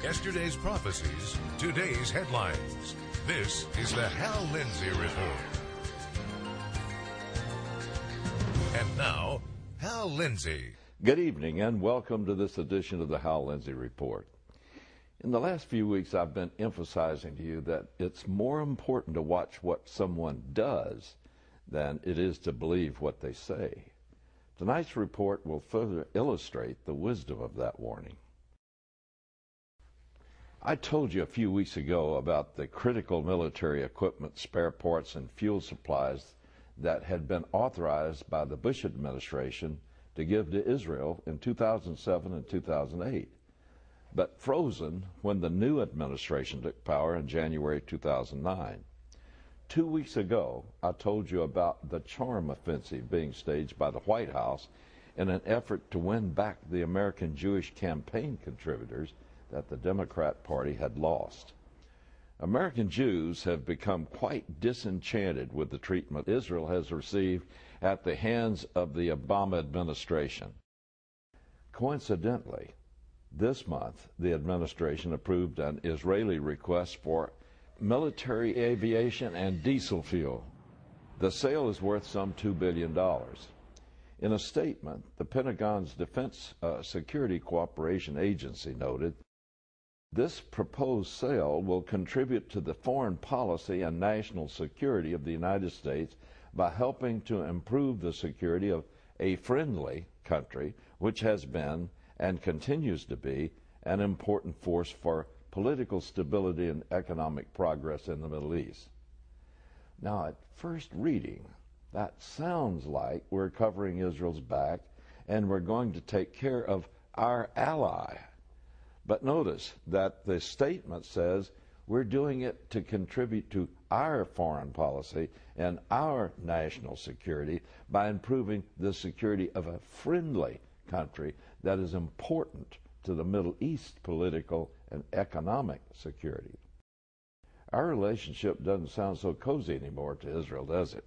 Yesterday's prophecies, today's headlines. This is the Hal Lindsey Report. And now, Hal Lindsey. Good evening and welcome to this edition of the Hal Lindsey Report. In the last few weeks, I've been emphasizing to you that it's more important to watch what someone does than it is to believe what they say. Tonight's report will further illustrate the wisdom of that warning. I told you a few weeks ago about the critical military equipment, spare parts, and fuel supplies that had been authorized by the Bush administration to give to Israel in 2007 and 2008, but frozen when the new administration took power in January 2009. 2 weeks ago, I told you about the charm offensive being staged by the White House in an effort to win back the American Jewish campaign contributors that the Democrat Party had lost. American Jews have become quite disenchanted with the treatment Israel has received at the hands of the Obama administration. Coincidentally, this month, the administration approved an Israeli request for military aviation and diesel fuel. The sale is worth some $2 billion. In a statement, the Pentagon's Defense Security Cooperation Agency noted, "This proposed sale will contribute to the foreign policy and national security of the United States by helping to improve the security of a friendly country which has been and continues to be an important force for political stability and economic progress in the Middle East." Now, at first reading, that sounds like we're covering Israel's back and we're going to take care of our ally. But notice that the statement says we're doing it to contribute to our foreign policy and our national security by improving the security of a friendly country that is important to the Middle East political and economic security. Our relationship doesn't sound so cozy anymore to Israel, does it?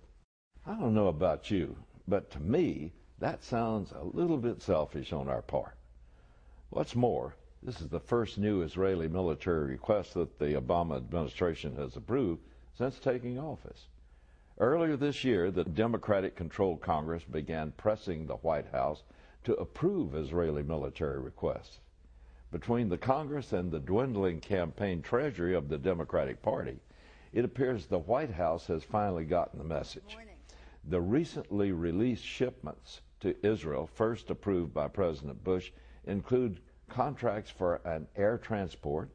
I don't know about you, but to me, that sounds a little bit selfish on our part. What's more, this is the first new Israeli military request that the Obama administration has approved since taking office. Earlier this year, the Democratic-controlled Congress began pressing the White House to approve Israeli military requests. Between the Congress and the dwindling campaign treasury of the Democratic Party, it appears the White House has finally gotten the message. The recently released shipments to Israel, first approved by President Bush, include contracts for an air transport,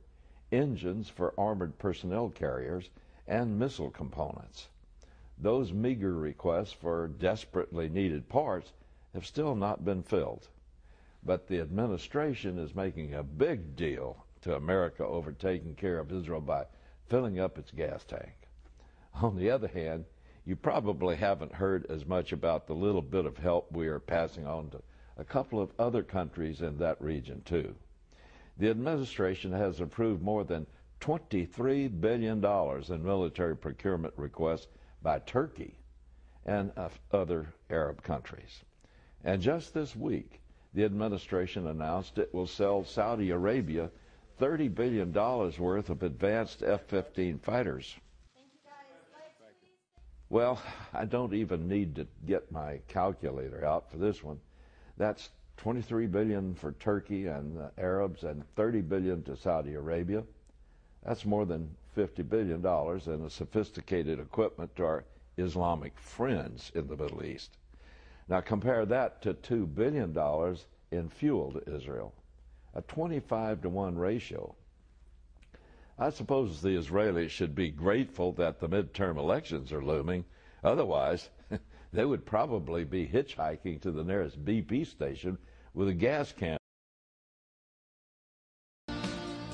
engines for armored personnel carriers, and missile components. Those meager requests for desperately needed parts have still not been filled. But the administration is making a big deal to America over taking care of Israel by filling up its gas tank. On the other hand, you probably haven't heard as much about the little bit of help we are passing on to a couple of other countries in that region too. The administration has approved more than $23 billion in military procurement requests by Turkey and other Arab countries. And just this week, the administration announced it will sell Saudi Arabia $30 billion worth of advanced F-15 fighters. Well, I don't even need to get my calculator out for this one. That's $23 billion for Turkey and the Arabs and $30 billion to Saudi Arabia. That's more than $50 billion in a sophisticated equipment to our Islamic friends in the Middle East. Now compare that to $2 billion in fuel to Israel, a 25-to-1 ratio. I suppose the Israelis should be grateful that the midterm elections are looming. Otherwise, they would probably be hitchhiking to the nearest BP station with a gas can.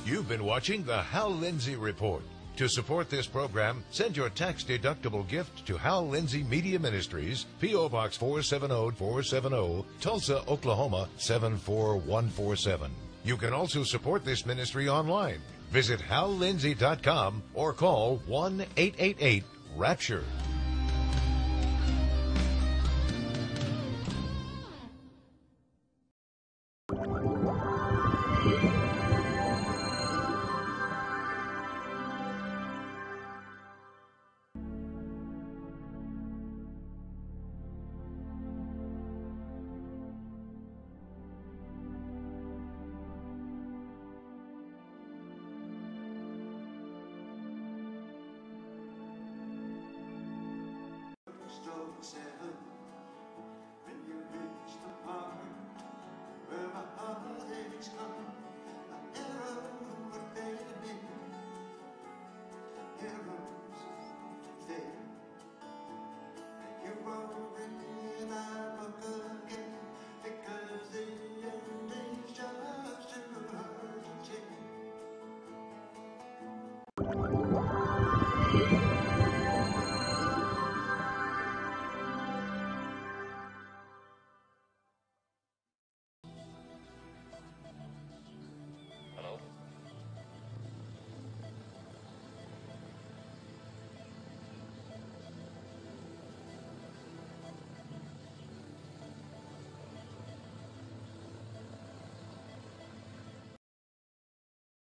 You've been watching the Hal Lindsey Report. To support this program, send your tax-deductible gift to Hal Lindsey Media Ministries, P.O. Box 470-470, Tulsa, Oklahoma 74147. You can also support this ministry online. Visit HalLindsey.com or call 1-888-RAPTURE.